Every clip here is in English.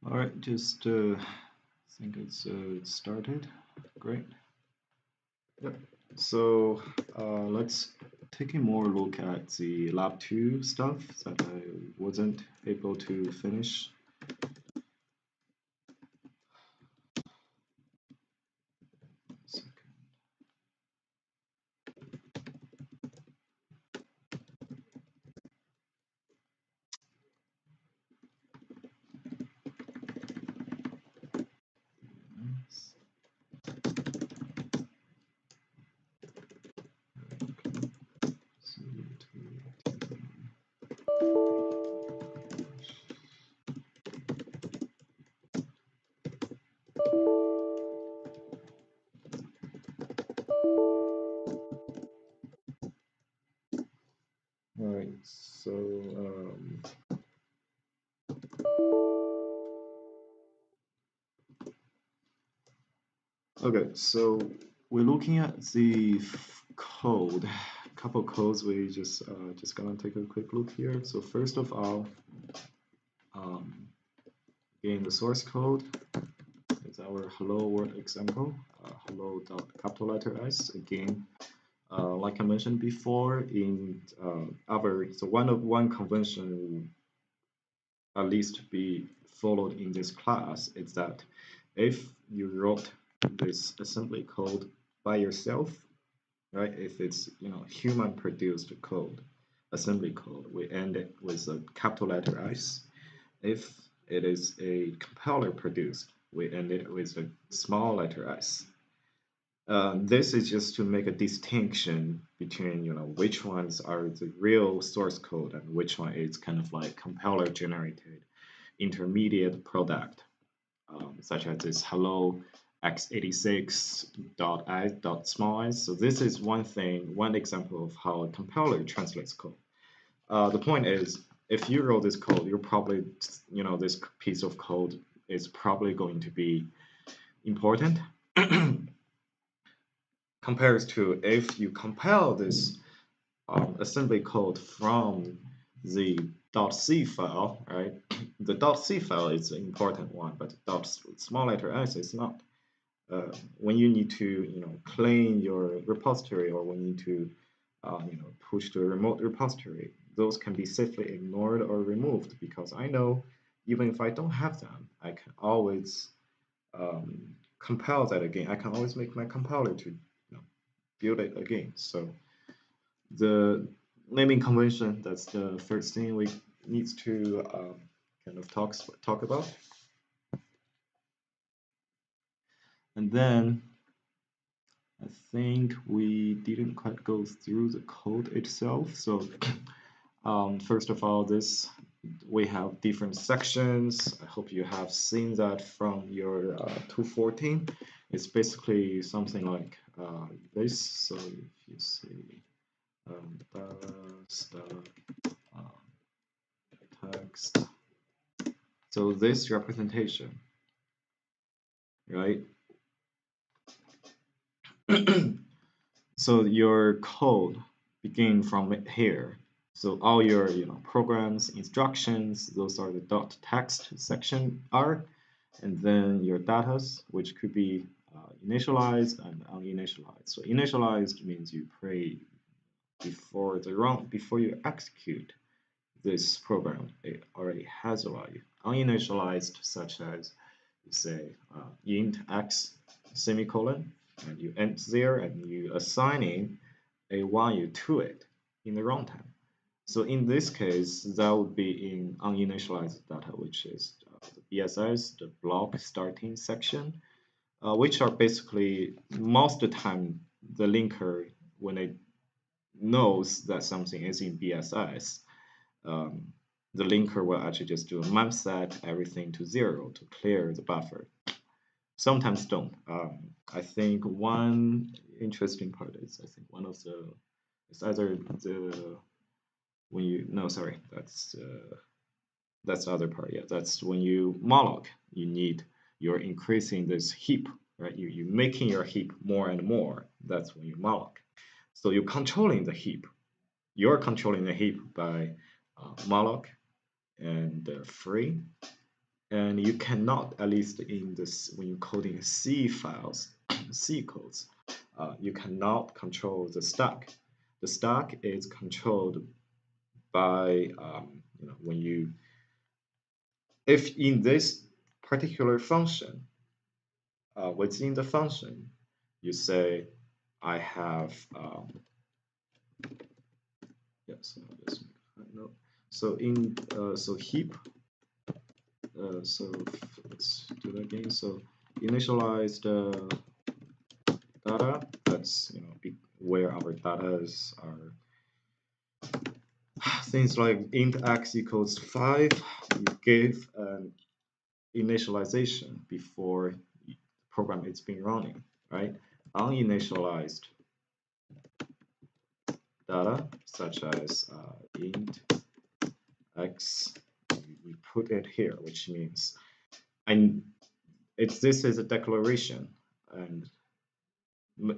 All right, just think it's started. Great. Yep. So let's take a more look at the lab 2 stuff that I wasn't able to finish. All right, so okay, so we're looking at the code, a couple codes. We just gonna take a quick look here. So first of all, um, in the source code is our hello world example, hello dot capital letter S. Again, like I mentioned before, in so one convention will at least be followed in this class is that if you wrote this assembly code by yourself, right? If it's human produced code, assembly code, we end it with a capital letter S. If it is a compiler produced, we end it with a small letter s. This is just to make a distinction between which ones are the real source code and which one is kind of like compiler generated intermediate product, such as this hello x86.i.small s. So this is one thing, one example of how a compiler translates code. The point is, if you wrote this code, you're probably, this piece of code is probably going to be important compared to if you compile this assembly code from the .c file, right? The .c file is an important one, but small letter s is not. When you need to, clean your repository, or when you need to, push to a remote repository, those can be safely ignored or removed, because I know even if I don't have them, I can always compile that again. I can always make my compiler to build it again. So the naming convention, that's the first thing we need to kind of talk about. And then I think we didn't quite go through the code itself. So first of all, we have different sections. I hope you have seen that from your 214. It's basically something like this. So if you see text, so this representation, right? So your code begin from here. So all your programs, instructions, those are the .text section are, and then your datas, which could be initialized and uninitialized. So initialized means you pray before you execute this program, it already has a value. Uninitialized, such as you say int x semicolon, and you end there and you assigning a value to it in the runtime. So in this case, that would be in uninitialized data, which is the BSS, the block starting section, which are basically most of the time the linker, when it knows that something is in BSS, the linker will actually just do a map set everything to 0 to clear the buffer. Sometimes don't. I think one interesting part is, I think one of the, it's either the, when you, no, sorry, that's the other part. Yeah, that's when you malloc, you're increasing this heap, right? You're making your heap more and more. That's when you malloc. So you're controlling the heap. You're controlling the heap by malloc and free. and you cannot, at least in this, when you're coding C files, C codes, you cannot control the stack. The stack is controlled by, when you, if in this particular function, within the function, you say, I have, yes, let's make a note. So in, so heap, so let's do that again. So initialize the data. That's where our data is. Are things like int x equals 5. You give an initialization before the program is being running, right? Uninitialized data, such as int x, we put it here, which means this is a declaration and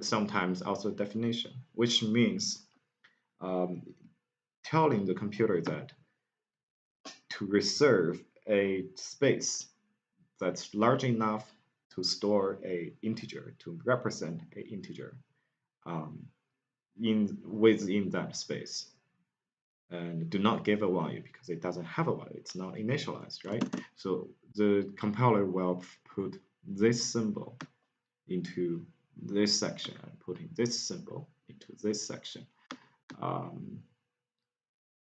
sometimes also a definition, which means telling the computer that to reserve a space that's large enough to store a integer, to represent a integer within that space. And do not give a value because it doesn't have a value. It's not initialized, right? So the compiler will put this symbol into this section and putting this symbol into this section.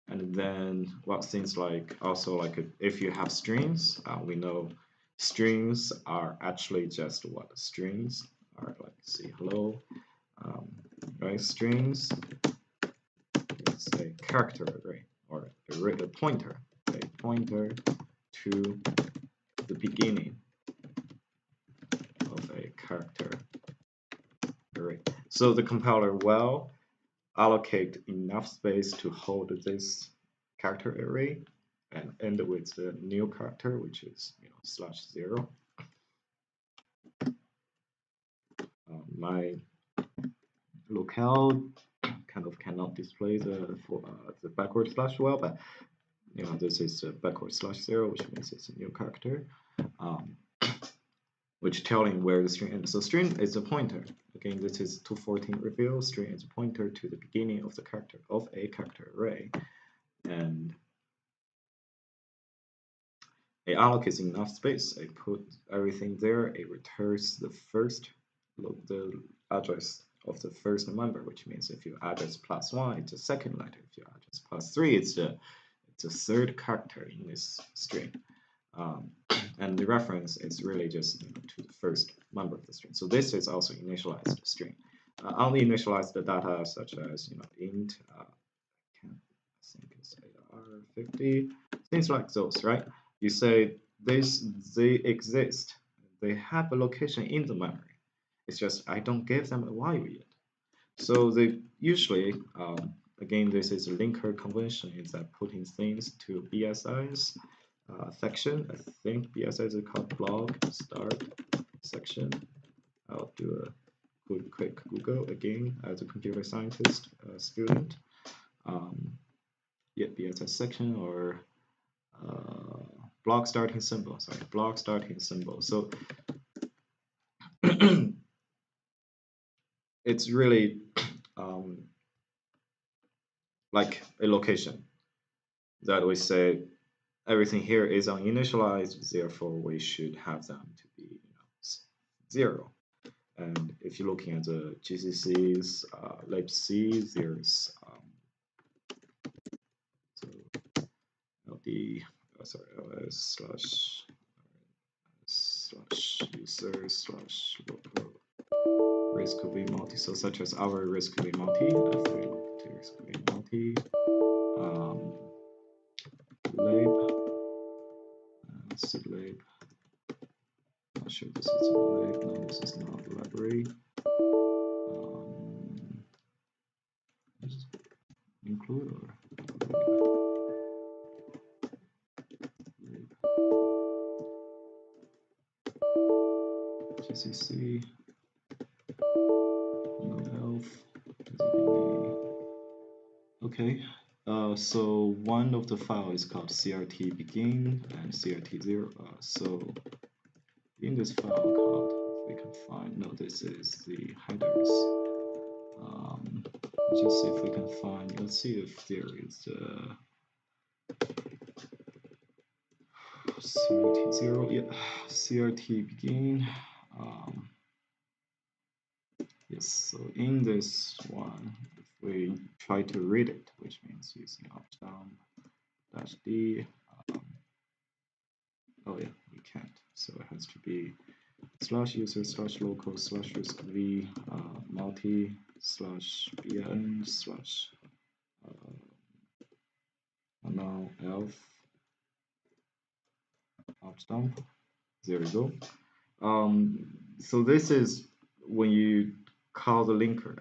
And then things like also like if you have strings, we know strings are actually just what strings are, like say hello, right? Strings is a character array or a pointer, a pointer to the beginning of a character array. So the compiler will allocate enough space to hold this character array and end with the new character, which is /0. My locale kind of cannot display the backward slash well, but this is a backward /0, which means it's a new character, which telling where the string ends. So string is a pointer. Again, this is 214 reveal. String is a pointer to the beginning of the character of a character array, and it allocates enough space. It put everything there. It returns the address of the first member, which means if you address +1, it's the second letter. If you address +3, it's the third character in this string. And the reference is really just to the first member of the string. So this is also initialized string. Only initialize the data such as int, I think it's AR50, things like those, right? You say they exist, they have a location in the memory. It's just I don't give them a value yet. So they usually, again, this is a linker convention, is that putting things to BSI's section. I think BSI is called blog start section. I'll do a quick Google again as a computer scientist student. Yeah, BSI section or block starting symbol. Sorry, block starting symbol. So it's really like a location that we say everything here is uninitialized, therefore we should have them to be 0. And if you're looking at the GCC's libc, there's LD /user/local risk could be multi. So such as our risk could be multi. Risk could be multi. Lab. Lab. Not sure this is a lab. No, this is not a library. Include or GCC, no health, okay. So one of the file is called CRT begin and CRT0. So in this file called, if we can find, no, this is the headers. Just see if we can find, let's see if there is CRT0, yeah, CRT begin. Yes, so in this one, if we try to read it, which means using optimp -d, oh yeah, we can't. So it has to be /user /local /risk v multi /bn now elf optimp. There we go. So this is when you call the linker.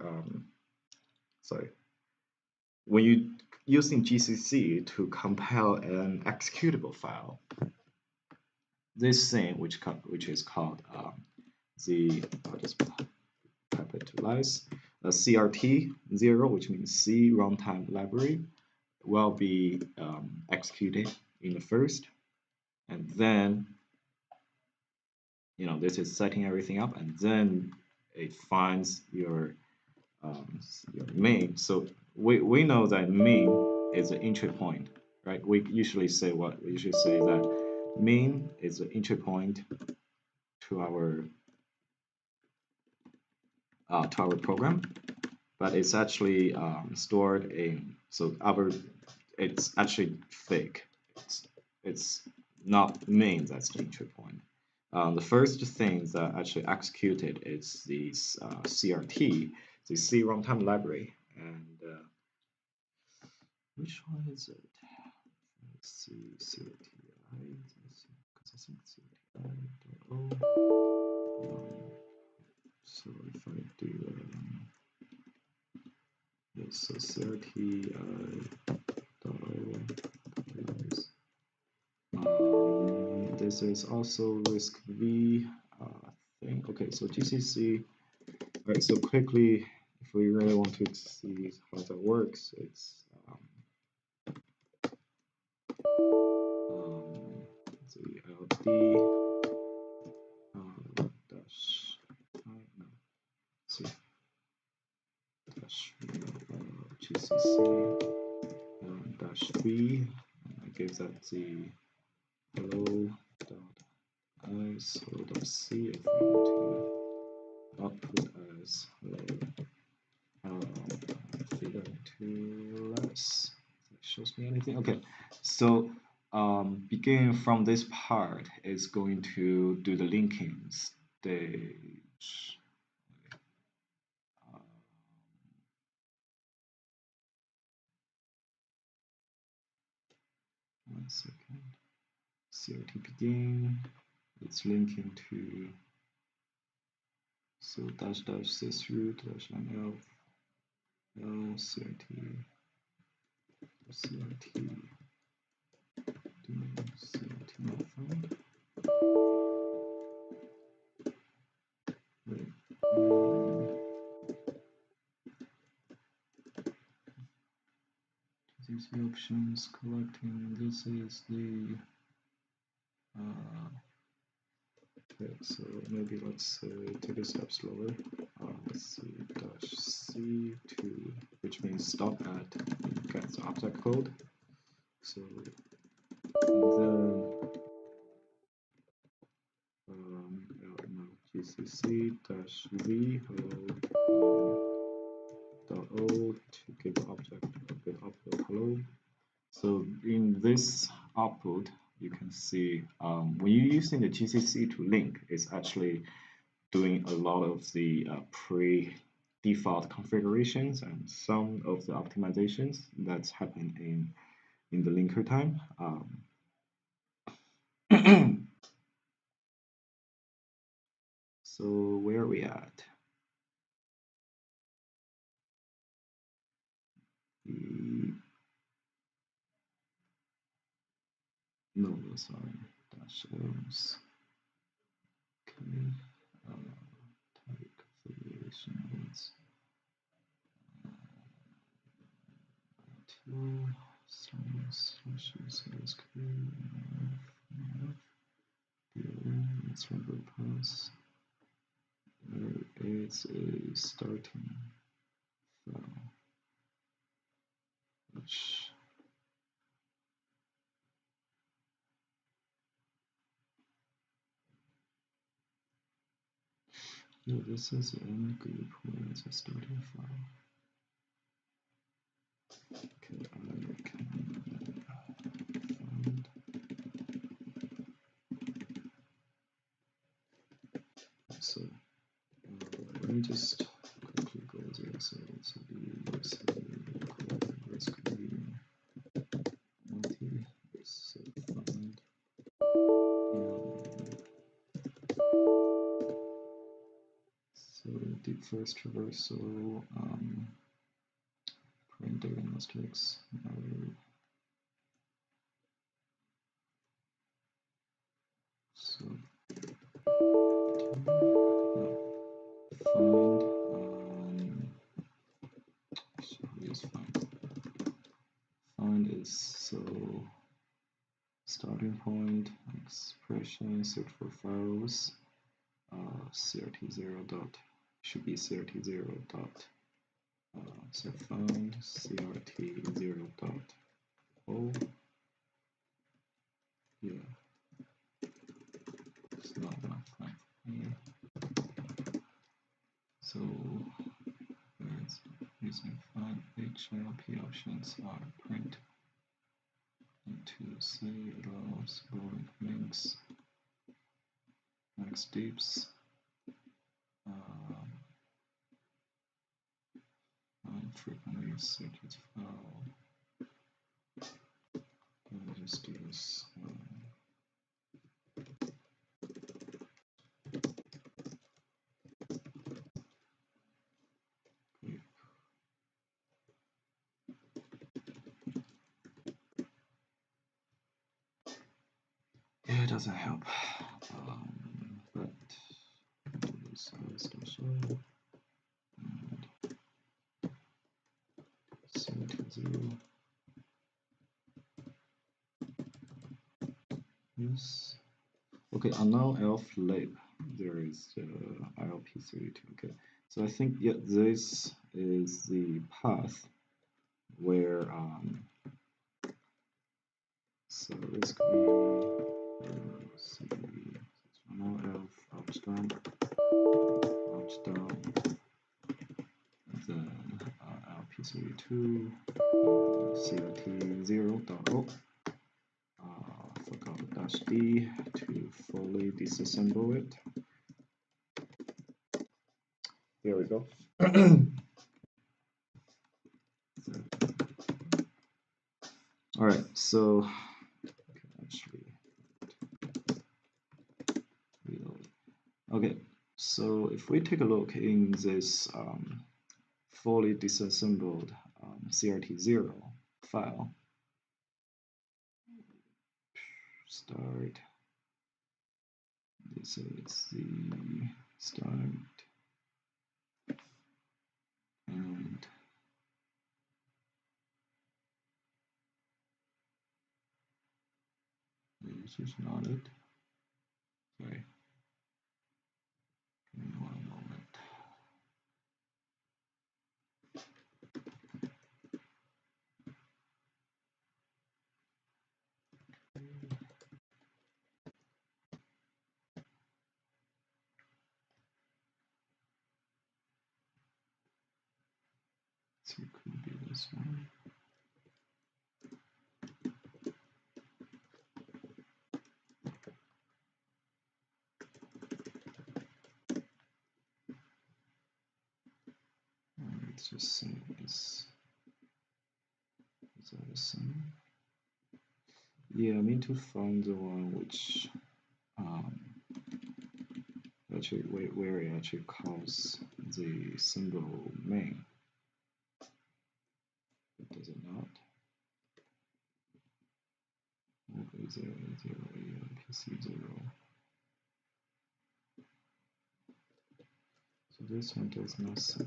Sorry, when you using GCC to compile an executable file. This thing, which is called the, I'll just capitalize, CRT0, which means C runtime library, will be executed in the first, and then this is setting everything up, and then it finds your main. So we know that main is the entry point, right? We usually say what? We usually say that main is the entry point to our program, but it's actually stored in, so it's actually fake. It's not main that's the entry point. The first thing that actually executed is this CRT, the C runtime library, and which one is it? Let's see, CRTI, because I think CRTI.o. So if I do, yes, so CRTI.o. This is also risk v thing. Okay, so GCC. All right, so quickly, if we really want to see how that works, it's the LD dash no, see dash GCC dash v. I give that the hello.c if we want to output as hello figure to less. That shows me anything. Okay, so beginning from this part is going to do the linking stage. 1 second. CRT begin. It's linking to so --sysroot --l CRT modify. Wait. These options collecting. This is the okay, so maybe let's take a step slower. Let's see -c to, which means stop at get the object code. So then no, GCC -v hello to give the object a bit upload hello. So in this output, you can see when you're using the GCC to link, it's actually doing a lot of the pre-default configurations and some of the optimizations that's happened in the linker time. So where are we at? No, sorry, dash else. Okay, type configurations. So let's run the pass. There is a starting file which this is n group where it's a starting file. Okay, I can find. So let me just quickly go there. So it's a risk multi so find. So deep first traversal, print diagnostics. So find is so starting point expression search for files crt0 dot should be crt0 dot so find crt0 dot o yeah it's not enough fine. So using find HLP options are print into C allows boring links max deeps frequently searches file. Let me just do this. Yeah, it doesn't help. But do this station and set 0. Yes. Okay, and now elf lab. There is ILP32. Okay, so I think yeah, this is the path where so let's go see now elf ouch down, then ILP32 CRT0.0. Forgot the dash D to fully disassemble it. There we go. All right, so actually reload. Okay, so if we take a look in this fully disassembled CRT0 file, start. This is the start, and this is not it. Sorry. Give me 1 moment. So it could be this one. Let's just say this. Is that the same? Yeah, I mean to find the one which actually where it actually calls the symbol main. But does it not? Okay, 0, 0, PC 0. So this one does not say.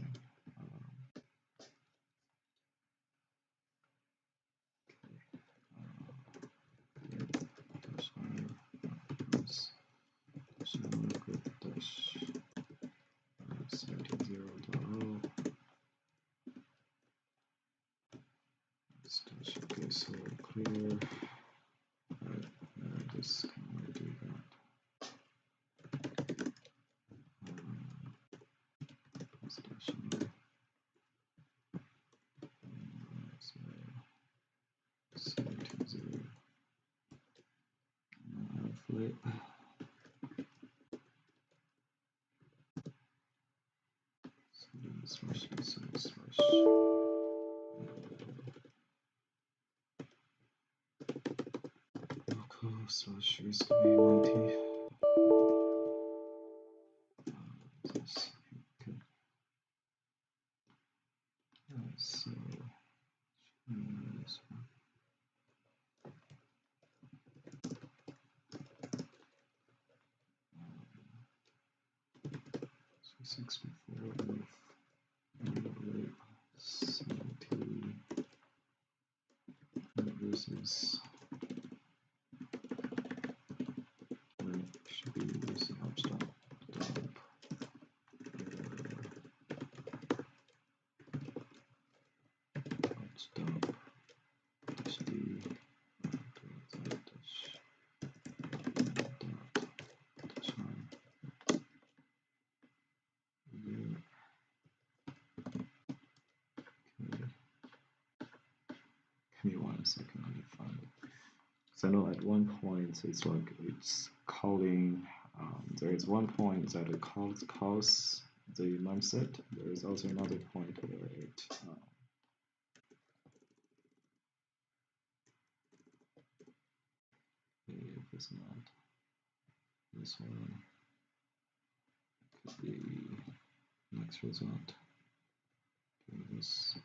Okay, so clear. Right, this can do that. Flip. Slash. Local slash used to be 90. This, okay. So this one. So 64 70 versus should be this upstart dump dump dash d dash dot dash on. Yeah. Okay. Give me 1 second, I need to find it. So I know at one point it's like it's calling. There is one point that it calls the mem set. There is also another point where it if it's not this one, it could be next result. Okay, this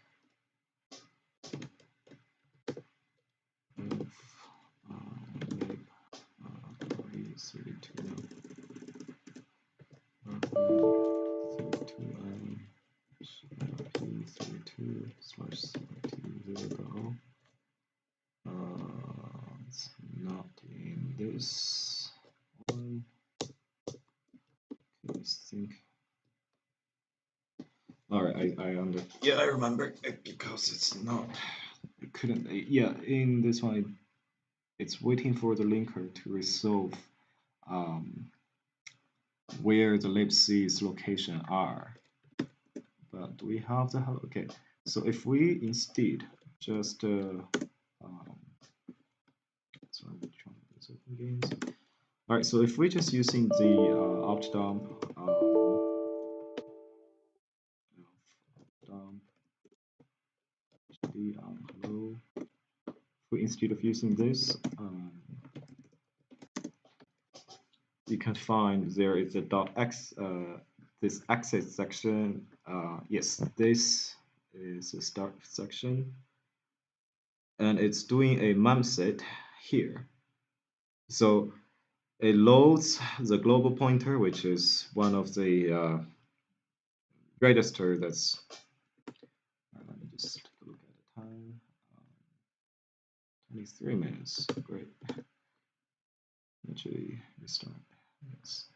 if lab 32 32 slash 32 it's not in this one. Okay, I think. All right, I I remember it because it's not. It couldn't. Yeah, in this one, it's waiting for the linker to resolve where the libc's location are. But we have the okay. So if we instead just sorry, I'm trying to use open games. All right, so if we're just using the opt dump hello, if we instead of using this, you can find there is a .x this access section. Yes, this is a start section, and it's doing a mem set here. So it loads the global pointer, which is one of the register that's. Let me just take a look at the time. 23 minutes. Great. Actually, restart. Yes.